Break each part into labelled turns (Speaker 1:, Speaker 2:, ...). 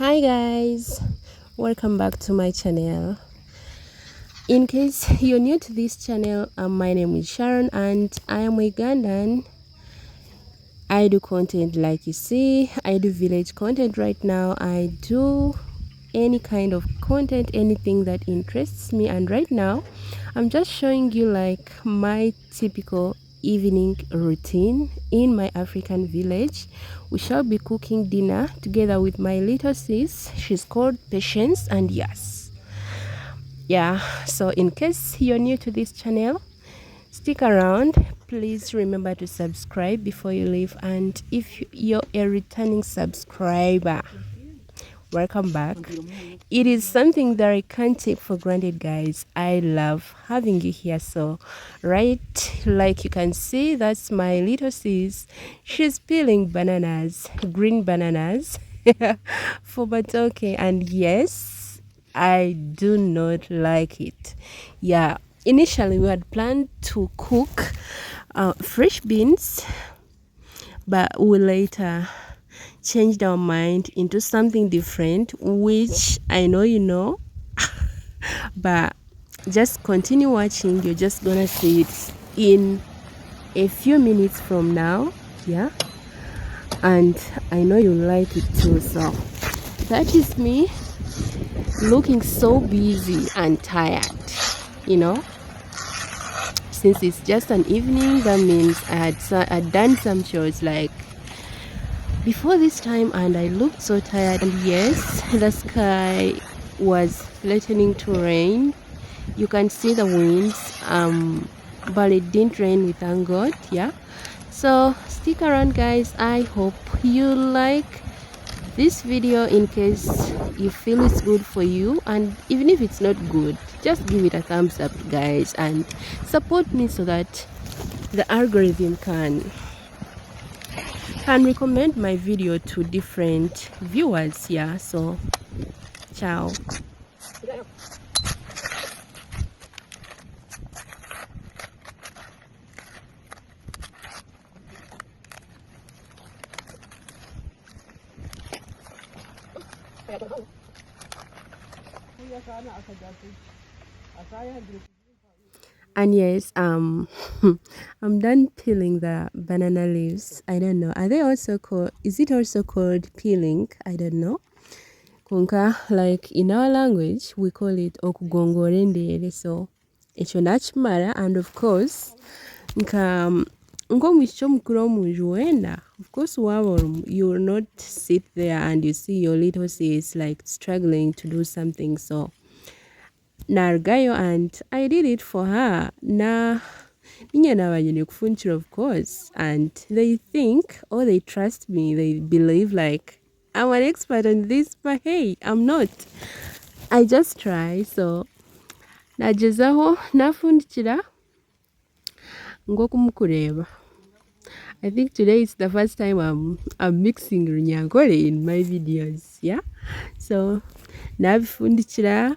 Speaker 1: Hi guys, welcome back to my channel. In case you're new to this channel, my name is Sharon and I am Ugandan. I do content like you see. I do village content right now. I do any kind of content, anything that interests me, and right now I'm just showing you like my typical evening routine in my African village. We shall be cooking dinner together with my little sis. She's called Patience, and yes, yeah, so in case you're new to this channel, stick around. Please remember to subscribe before you leave, and if you're a returning subscriber, welcome back. It is something that I can't take for granted, guys. I love having you here. So right, like you can see, that's my little sis. She's peeling bananas, green bananas for Matooke, and yes, I do not like it. Yeah, initially we had planned to cook fresh beans, but we later changed our mind into something different, which I know you know, but just continue watching. You're just gonna see it in a few minutes from now. Yeah, and I know you like it too. So that is me looking so busy and tired, you know. Since it's just an evening, that means I'd done some chores like before this time, and I looked so tired. And yes, the sky was threatening to rain. You can see the winds, but it didn't rain, we thank God. Yeah, so stick around guys. I hope you like this video. In case you feel it's good for you, and even if it's not good, just give it a thumbs up guys, and support me so that the algorithm can recommend my video to different viewers. Yeah, so ciao. And yes, I'm done peeling the banana leaves. I don't know, are they also called, is it also called peeling? I don't know. Konka, like in our language we call it okugongorendere. So ekyo nakimala, and of course nka nk'omwishiki omukuru omunju wenda, of course you will not sit there and you see your little sis like struggling to do something. So nargayo, and I did it for her. Na of course, and they think, or they trust me, they believe like I'm an expert on this, but hey, I'm not. I just try. So nagezaho nafundikira ngokumukureba. I think today is the first time I'm mixing runyankore in my videos. Yeah, so nabifundikira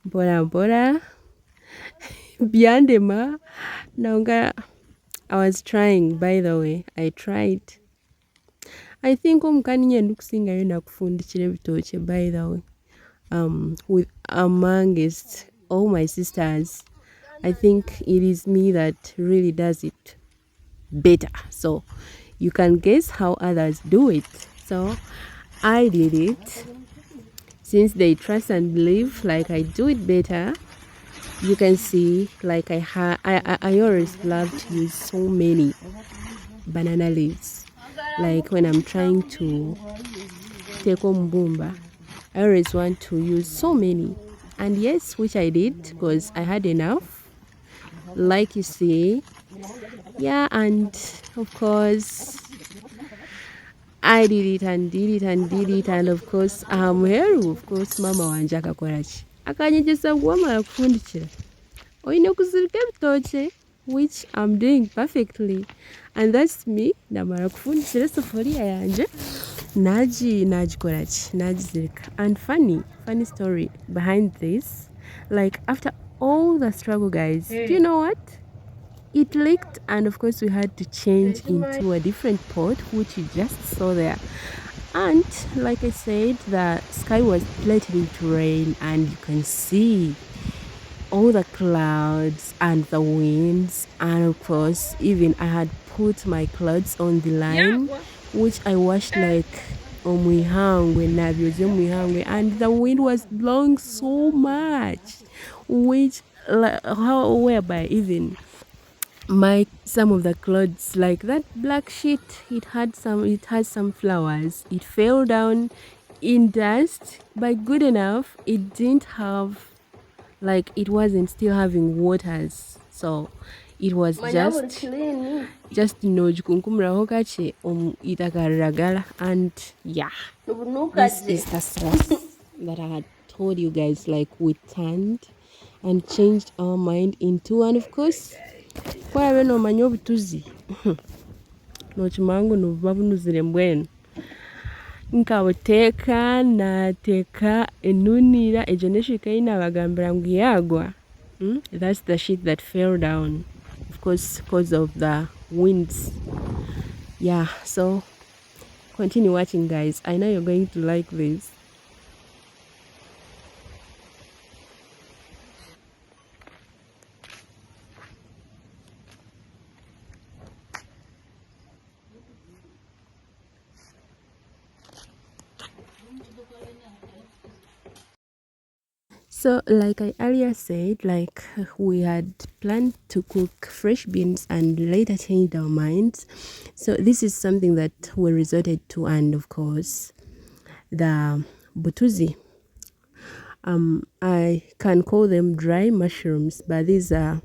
Speaker 1: mpora mpora byandema naunga. I was trying, by the way. I tried. I think omukaninya ndukusingayo nakufundikira ebitookye, by the way. With amongst all my sisters, I think it is me that really does it better. So you can guess how others do it. So I did it. Since they trust and believe like I do it better, you can see like I always love to use so many banana leaves. Like when I'm trying to take mbumba, I always want to use so many. And yes, which I did because I had enough, like you see. Yeah, and of course I did it and did it and did it, and of course of course mama wanje akakorachi akanyegeza wamala kufundikira oyina okuzirika ebitookye, which I'm doing perfectly. And that's me namara kufundikira esefuriya yanje nagikorachi nagizirika. And funny story behind this, like after all the struggle guys, do you know what, it leaked, and of course we had to change into a different pot, which you just saw there. And like I said, the sky was threatening to rain, and you can see all the clouds and the winds. And of course, even I had put my clothes on the line, which I washed like omwihangwe nabyoze omwihangwe, and the wind was blowing so much, which whereby even some of the clothes, like that black sheet, it had some flowers, it fell down in dust, but good enough it didn't have, like, it wasn't still having waters, so it was just gikunkumuraho kake itaka riragara. And yeah, this is the sauce that I had told you guys, like, we turned and changed our mind into. And of course, kwabe nomanya obutuzi nokimangu nobuba bunuzire mbwenu nkabuteeka nateeka enunira egyo n'eshwika ei nabagambira ngu yagwa. That's the sheet that fell down, of course, because of the winds. Yeah, so continue watching, guys. I know you're going to like this. So like I earlier said, like, we had planned to cook fresh beans and later changed our minds. So this is something that we resorted to, and of course the butuzi. I can call them dry mushrooms, but these are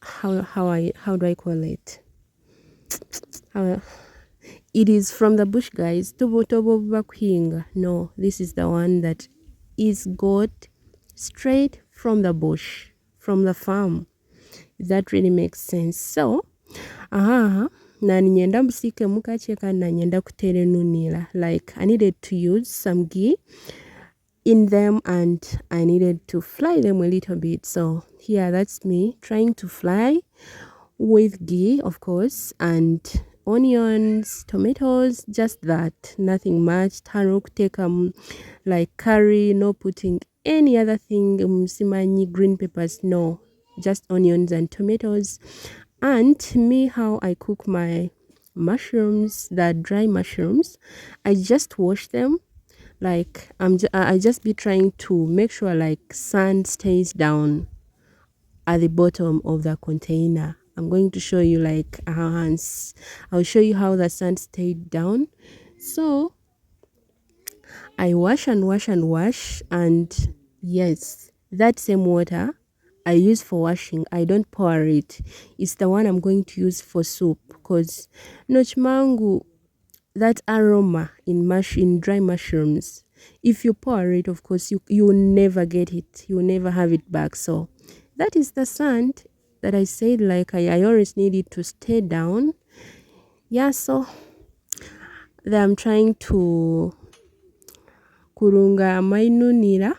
Speaker 1: how do I call it? It is from the bush, guys. No, this is the one that is got straight from the bush, from the farm. That really makes sense. So nani nyenda musike mukacheka na nyenda kutere nunila. Like, I needed to use some ghee in them, and I needed to fry them a little bit. So here, that's me trying to fry with ghee, of course, and onions, tomatoes, just that, nothing much. Taruk take like curry, no putting any other thing, simani, green peppers, no, just onions and tomatoes. And me, how I cook my mushrooms, the dry mushrooms, I just wash them. Like, I just be trying to make sure like sand stays down at the bottom of the container. I'm going to show you, like, I'll show you how the sand stayed down. So I wash and wash and wash, and yes, that same water I use for washing, I don't pour it. It's the one I'm going to use for soup, because nochmangu, that aroma in dry mushrooms, if you pour it, of course, you will never get it. You will never have it back. So that is the sand that I said, like, I always need it to stay down. Yeah, so that I'm trying to kurunga mainunira,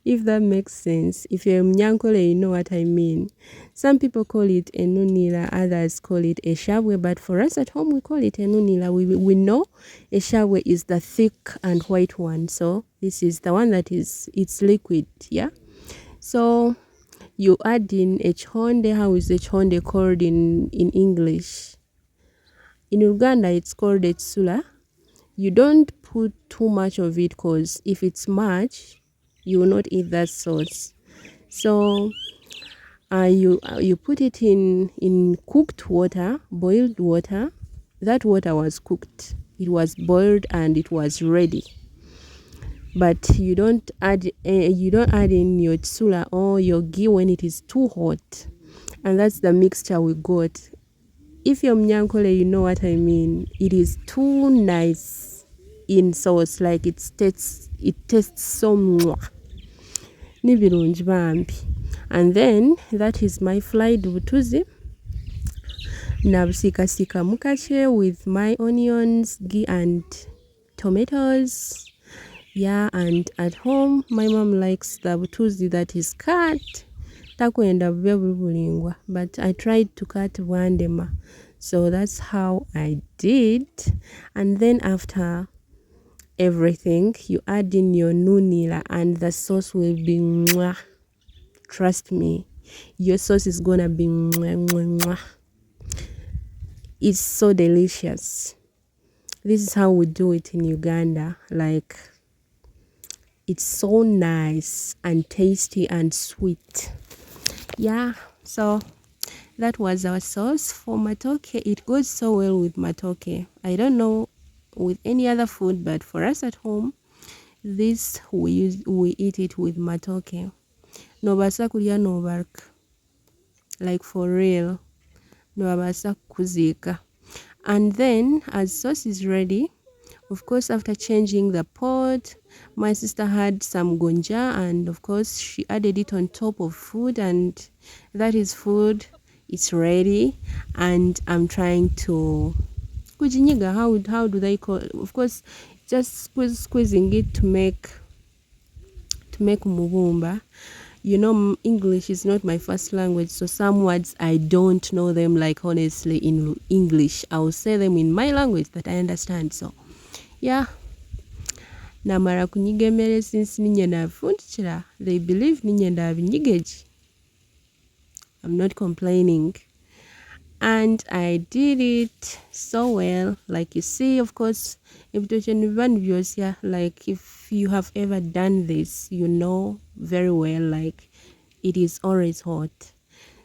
Speaker 1: if that makes sense. If you're Mnyankole, you know what I mean. Some people call it enunira, others call it eshabwe, but for us at home, we call it enunira. We know eshabwe is the thick and white one, so this is the one that it's liquid. Yeah, so you add in echonde. How is echonde called in English? In Uganda, it's called etsula. You don't put too much of it, because if it's much, you will not eat that sauce. So you put it in cooked water, boiled water. That water was cooked. It was boiled and it was ready. But you don't add in your tsula or your ghee when it is too hot. And that's the mixture we got. If you're Mnyankole, you know what I mean. It is too nice in sauce, like it tastes so mwah. Nibirungi bambi. And then that is my fried butuzi. Nabusika mukache with my onions, ghee and tomatoes. Yeah, and at home my mom likes the butuzi that is cut. Takwenda bwe bulingwa, but I tried to cut bwandema. So that's how I did. And then after everything, you add in your nunila and the sauce will be mwah. Trust me, your sauce is gonna be mwah, mwah, mwah. It's so delicious. This is how we do it in Uganda. Like, it's so nice and tasty and sweet. Yeah, so that was our sauce for matooke. It goes so well with matooke. I don't know with any other food, but for us at home, this we eat it with matooke. Nobasa kulya nobark, like for real. Nobasa kuzika. And then as sauce is ready, of course, after changing the pot, my sister had some gonja, and of course she added it on top of food, and that is food. It's ready, and I'm trying to kujinyiga. How do they call it? Of course, just squeezing it to make mubumba. You know, English is not my first language, so some words I don't know them. Like, honestly, in English I'll say them in my language that I understand. So yeah, namara kunyiga emmere since ninye nafundikira, they believe ninye ndabinyigeji. I'm not complaining, and I did it so well. Like you see, of course, like if you have ever done this, you know very well, like it is always hot.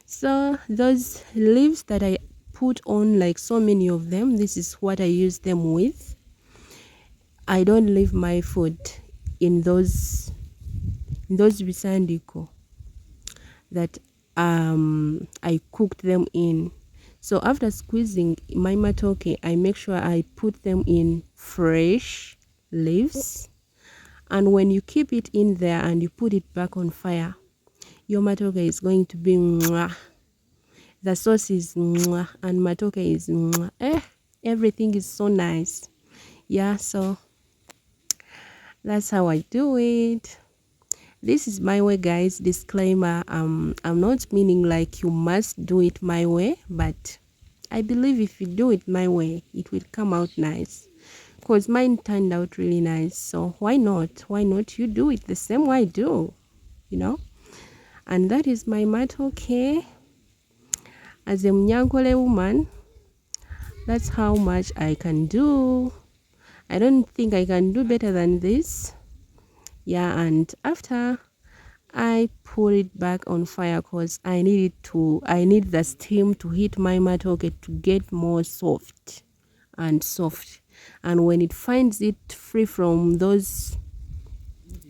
Speaker 1: So those leaves that I put on, like so many of them, this is what I use them with. I don't leave my food in those bisandiko that I cooked them in. So after squeezing my matooke, I make sure I put them in fresh leaves. And when you keep it in there and you put it back on fire, your matooke is going to be mwah. The sauce is mwah, and matooke is mwah. Everything is so nice. Yeah, so that's how I do it. This is my way, guys. Disclaimer, I'm not meaning like you must do it my way, but I believe if you do it my way, it will come out nice, because mine turned out really nice. So why not you do it the same way I do, you know? And that is my matooke. As a Mnyankole woman, that's how much I can do. I don't think I can do better than this. Yeah, and after I put it back on fire because I need the steam to hit my matooke to get more soft. And when it finds it free from those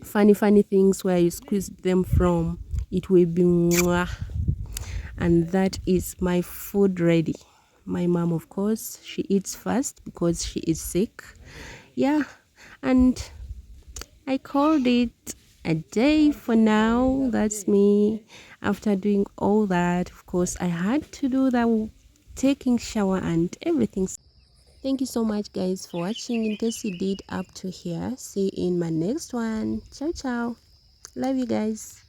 Speaker 1: funny things where you squeeze them from, it will be mwah. And that is my food ready. My mom, of course, she eats first because she is sick. Yeah, and I called it a day for now. That's me. After doing all that, of course, I had to do the taking shower and everything. Thank you so much, guys, for watching. In case you did up to here, see you in my next one. Ciao, ciao. Love you guys.